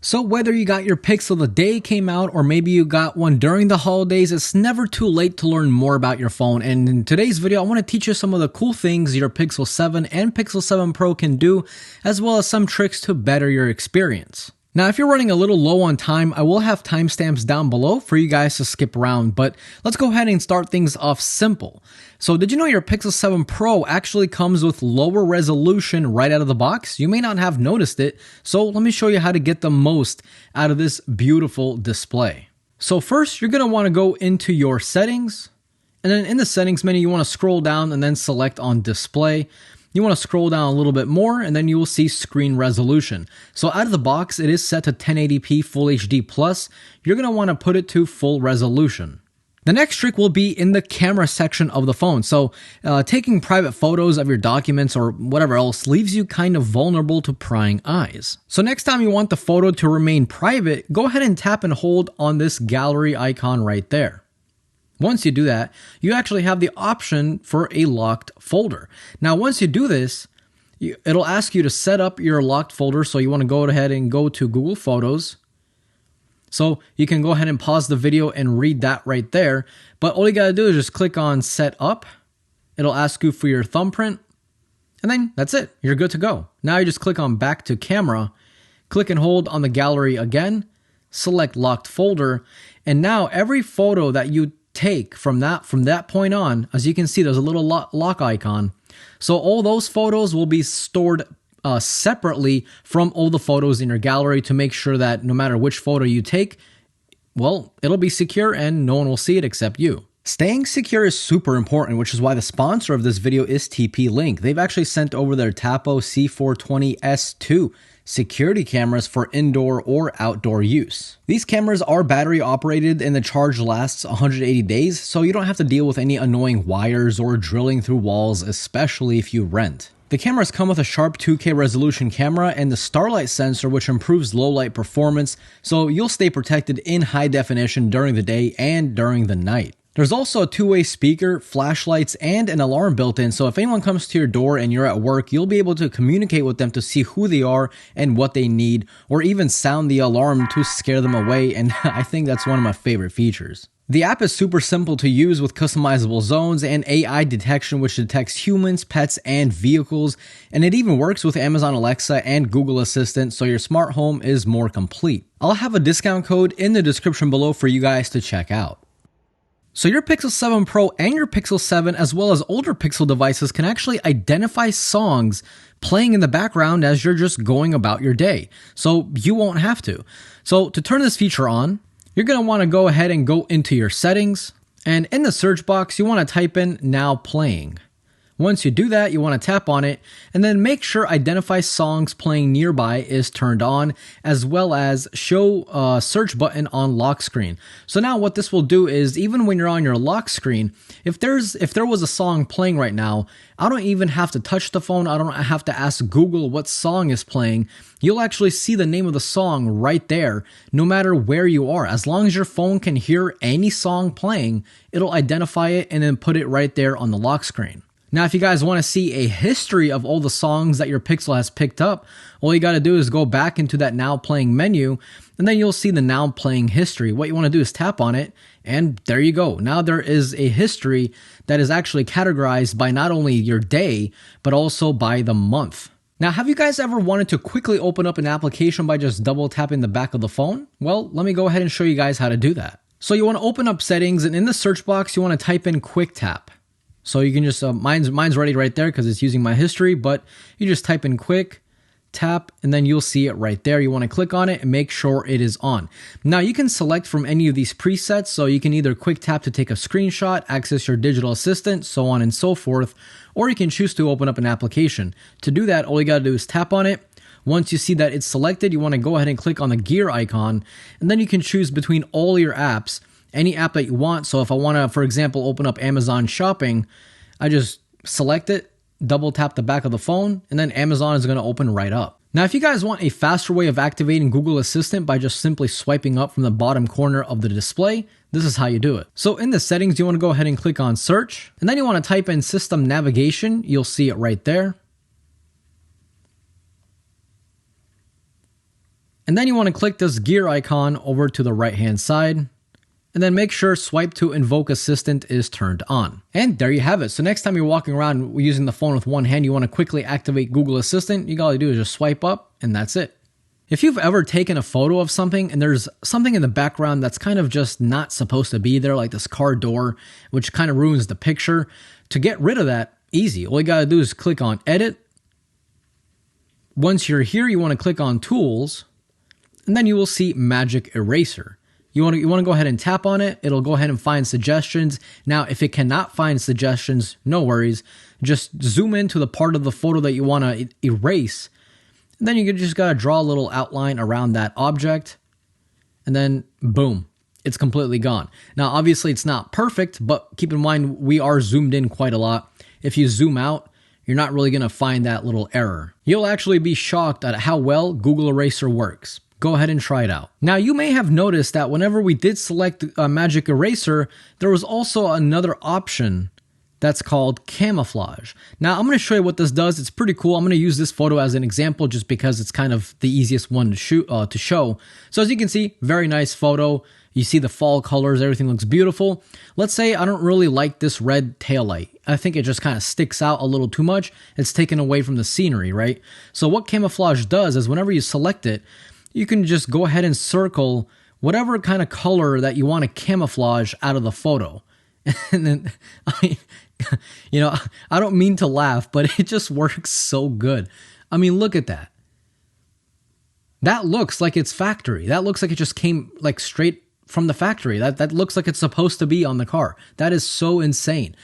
So whether you got your Pixel the day it came out or maybe you got one during the holidays, it's never too late to learn more about your phone. And in today's video, I want to teach you some of the cool things your Pixel 7 and Pixel 7 Pro can do, as well as some tricks to better your experience. Now, if you're running a little low on time, I will have timestamps down below for you guys to skip around, but let's go ahead and start things off simple. So did you know your Pixel 7 Pro actually comes with lower resolution right out of the box? You may not have noticed it, so let me show you how to get the most out of this beautiful display. So first, you're going to want to go into your settings, and then in the settings menu, you want to scroll down and then select on display. You want to scroll down a little bit more and then you will see screen resolution. So out of the box, it is set to 1080p Full HD+. You're going to want to put it to full resolution. The next trick will be in the camera section of the phone. So taking private photos of your documents or whatever else leaves you kind of vulnerable to prying eyes. So next time you want the photo to remain private, go ahead and tap and hold on this gallery icon right there. Once you do that, you actually have the option for a locked folder. Now, once you do this, it'll ask you to set up your locked folder. So you want to go ahead and go to Google Photos. So you can go ahead and pause the video and read that right there. But all you got to do is just click on Set Up. It'll ask you for your thumbprint. And then that's it. You're good to go. Now you just click on Back to Camera. Click and hold on the gallery again. Select Locked Folder. And now every photo that you take from that point on, as you can see, there's a little lock icon. So all those photos will be stored separately from all the photos in your gallery to make sure that no matter which photo you take, well, it'll be secure and no one will see it except you. Staying secure is super important, which is why the sponsor of this video is TP-Link. They've actually sent over their Tapo C420S2 security cameras for indoor or outdoor use. These cameras are battery operated and the charge lasts 180 days, so you don't have to deal with any annoying wires or drilling through walls, especially if you rent. The cameras come with a sharp 2K resolution camera and the Starlight sensor, which improves low light performance, so you'll stay protected in high definition during the day and during the night. There's also a two-way speaker, flashlights, and an alarm built in, so if anyone comes to your door and you're at work, you'll be able to communicate with them to see who they are and what they need, or even sound the alarm to scare them away, and I think that's one of my favorite features. The app is super simple to use with customizable zones and AI detection, which detects humans, pets, and vehicles, and it even works with Amazon Alexa and Google Assistant, so your smart home is more complete. I'll have a discount code in the description below for you guys to check out. So your Pixel 7 Pro and your Pixel 7, as well as older Pixel devices, can actually identify songs playing in the background as you're just going about your day. So you won't have to. So to turn this feature on, you're going to want to go ahead and go into your settings. And in the search box, you want to type in Now Playing. Once you do that, you want to tap on it and then make sure Identify Songs Playing Nearby is turned on, as well as show search button on lock screen. So now what this will do is, even when you're on your lock screen, if there was a song playing right now, I don't even have to touch the phone. I don't have to ask Google what song is playing. You'll actually see the name of the song right there, no matter where you are. As long as your phone can hear any song playing, it'll identify it and then put it right there on the lock screen. Now, if you guys want to see a history of all the songs that your Pixel has picked up, all you got to do is go back into that Now Playing menu, and then you'll see the Now Playing history. What you want to do is tap on it, and there you go. Now there is a history that is actually categorized by not only your day, but also by the month. Now, have you guys ever wanted to quickly open up an application by just double tapping the back of the phone? Well, let me go ahead and show you guys how to do that. So you want to open up settings, and in the search box, you want to type in Quick Tap. So you can just, mine's ready right there because it's using my history, but you just type in Quick Tap and then you'll see it right there. You want to click on it and make sure it is on. Now you can select from any of these presets, so you can either Quick Tap to take a screenshot, access your digital assistant, so on and so forth, or you can choose to open up an application. To do that, all you got to do is tap on it. Once you see that it's selected, you want to go ahead and click on the gear icon, and then you can choose between all your apps. Any app that you want. So if I want to, for example, open up Amazon Shopping, I just select it, double tap the back of the phone, and then Amazon is going to open right up. Now, if you guys want a faster way of activating Google Assistant by just simply swiping up from the bottom corner of the display, this is how you do it. So in the settings, you want to go ahead and click on Search, and then you want to type in System Navigation. You'll see it right there. And then you want to click this gear icon over to the right hand side. And then make sure swipe to invoke assistant is turned on. And there you have it. So next time you're walking around using the phone with one hand, you want to quickly activate Google Assistant, you gotta do is just swipe up and that's it. If you've ever taken a photo of something and there's something in the background that's kind of just not supposed to be there, like this car door, which kind of ruins the picture, to get rid of that, easy. All you gotta do is click on Edit. Once you're here, you want to click on Tools, and then you will see Magic Eraser. You want to go ahead and tap on it. It'll go ahead and find suggestions. Now, if it cannot find suggestions, no worries. Just zoom into the part of the photo that you want to erase. And then you just got to draw a little outline around that object. And then, boom, it's completely gone. Now, obviously, it's not perfect, but keep in mind, we are zoomed in quite a lot. If you zoom out, you're not really going to find that little error. You'll actually be shocked at how well Google Eraser works. Go ahead and try it out. Now, you may have noticed that whenever we did select Magic Eraser, there was also another option that's called camouflage. Now, I'm going to show you what this does. It's pretty cool. I'm going to use this photo as an example just because it's kind of the easiest one to show. So as you can see, very nice photo. You see the fall colors, everything looks beautiful. Let's say I don't really like this red taillight. I think it just kind of sticks out a little too much. It's taken away from the scenery, right? So what camouflage does is whenever you select it, you can just go ahead and circle whatever kind of color that you want to camouflage out of the photo. And then, I don't mean to laugh, but it just works so good. I mean, look at that. That looks like it's factory. That looks like it just came like straight from the factory. That looks like it's supposed to be on the car. That is so insane.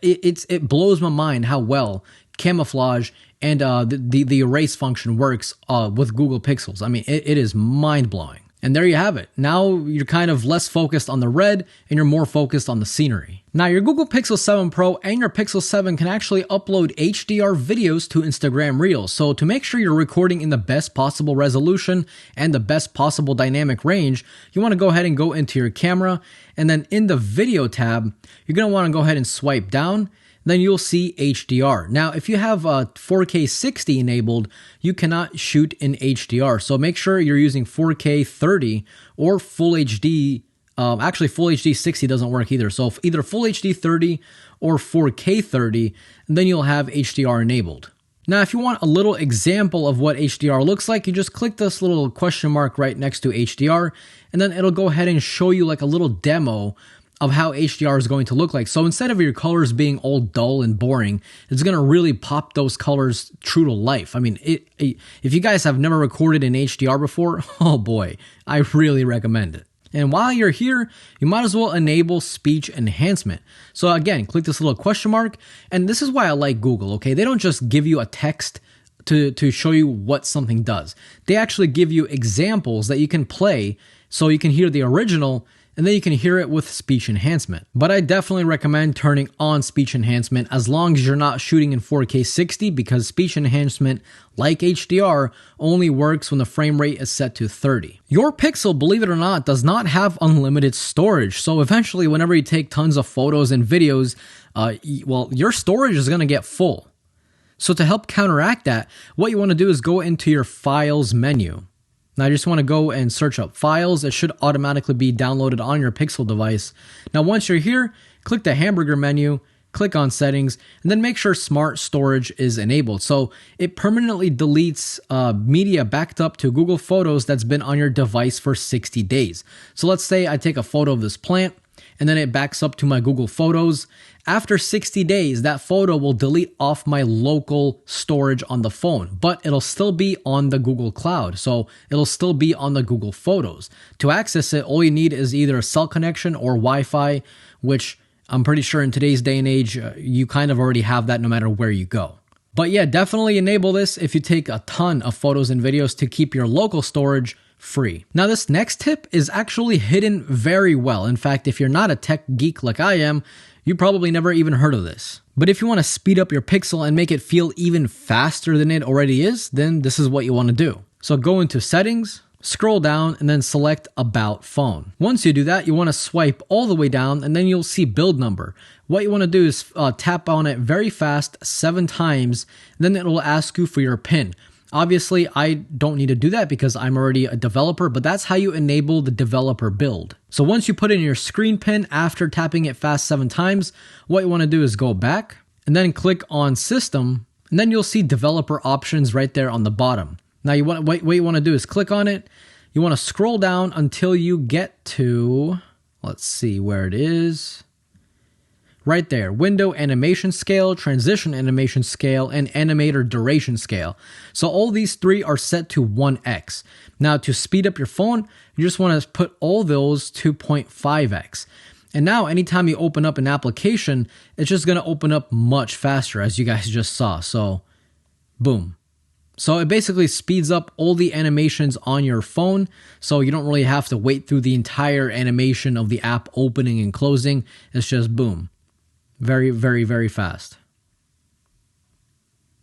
It blows my mind how well camouflage and the erase function works with Google Pixels. I mean, it is mind-blowing. And there you have it. Now you're kind of less focused on the red and you're more focused on the scenery. Now your Google Pixel 7 Pro and your Pixel 7 can actually upload HDR videos to Instagram Reels. So to make sure you're recording in the best possible resolution and the best possible dynamic range, you want to go ahead and go into your camera, and then in the video tab, you're going to want to go ahead and swipe down. Then you'll see HDR. Now, if you have 4K 60 enabled, you cannot shoot in HDR. So make sure you're using 4K 30 or Full HD. Actually, Full HD 60 doesn't work either. So either Full HD 30 or 4K 30, and then you'll have HDR enabled. Now, if you want a little example of what HDR looks like, you just click this little question mark right next to HDR, and then it'll go ahead and show you like a little demo of how HDR is going to look like. So instead of your colors being all dull and boring, it's going to really pop those colors true to life. I mean, if you guys have never recorded in HDR before, oh boy, I really recommend it. And while you're here, you might as well enable speech enhancement. So again, click this little question mark, and this is why I like Google, okay? They don't just give you a text to show you what something does. They actually give you examples that you can play so you can hear the original, and then you can hear it with speech enhancement. But I definitely recommend turning on speech enhancement as long as you're not shooting in 4K 60, because speech enhancement, like HDR, only works when the frame rate is set to 30. Your Pixel, believe it or not, does not have unlimited storage. So eventually, whenever you take tons of photos and videos, your storage is gonna get full. So to help counteract that, what you wanna do is go into your Files menu. Now I just want to go and search up Files. It should automatically be downloaded on your Pixel device. Now once you're here, click the hamburger menu, click on Settings, and then make sure Smart Storage is enabled. So it permanently deletes media backed up to Google Photos that's been on your device for 60 days. So let's say I take a photo of this plant, and then it backs up to my Google Photos. After 60 days, that photo will delete off my local storage on the phone, but it'll still be on the Google Cloud. So it'll still be on the Google Photos. To access it, all you need is either a cell connection or Wi-Fi, which I'm pretty sure in today's day and age, you kind of already have that no matter where you go. But yeah, definitely enable this if you take a ton of photos and videos to keep your local storage free. Now this next tip is actually hidden very well. In fact, if you're not a tech geek like I am, you probably never even heard of this. But if you want to speed up your Pixel and make it feel even faster than it already is, then this is what you want to do. So go into Settings, scroll down, and then select About Phone. Once you do that, you want to swipe all the way down, and then you'll see Build Number. What you want to do is tap on it very fast 7 times, then it will ask you for your PIN. Obviously, I don't need to do that because I'm already a developer, but that's how you enable the developer build. So once you put in your screen pin after tapping it fast 7 times, what you want to do is go back and then click on System, and then you'll see developer options right there on the bottom. Now what you want to do is click on it. You want to scroll down until you get to, let's see where it is. Right there, window animation scale, transition animation scale, and animator duration scale. So all these 3 are set to 1x. Now to speed up your phone, you just want to put all those to 0.5x. And now anytime you open up an application, it's just going to open up much faster, as you guys just saw. So boom. So it basically speeds up all the animations on your phone, so you don't really have to wait through the entire animation of the app opening and closing. It's just boom. Very, very, very fast.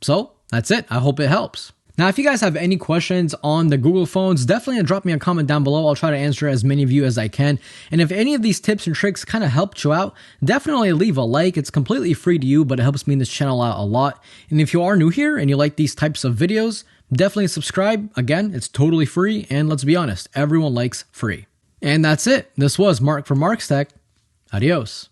So that's it. I hope it helps. Now, if you guys have any questions on the Google phones, definitely drop me a comment down below. I'll try to answer as many of you as I can. And if any of these tips and tricks kind of helped you out, definitely leave a like. It's completely free to you, but it helps me in this channel out a lot. And if you are new here and you like these types of videos, definitely subscribe. Again, it's totally free. And let's be honest, everyone likes free. And that's it. This was Mark from Mark's Tech. Adios.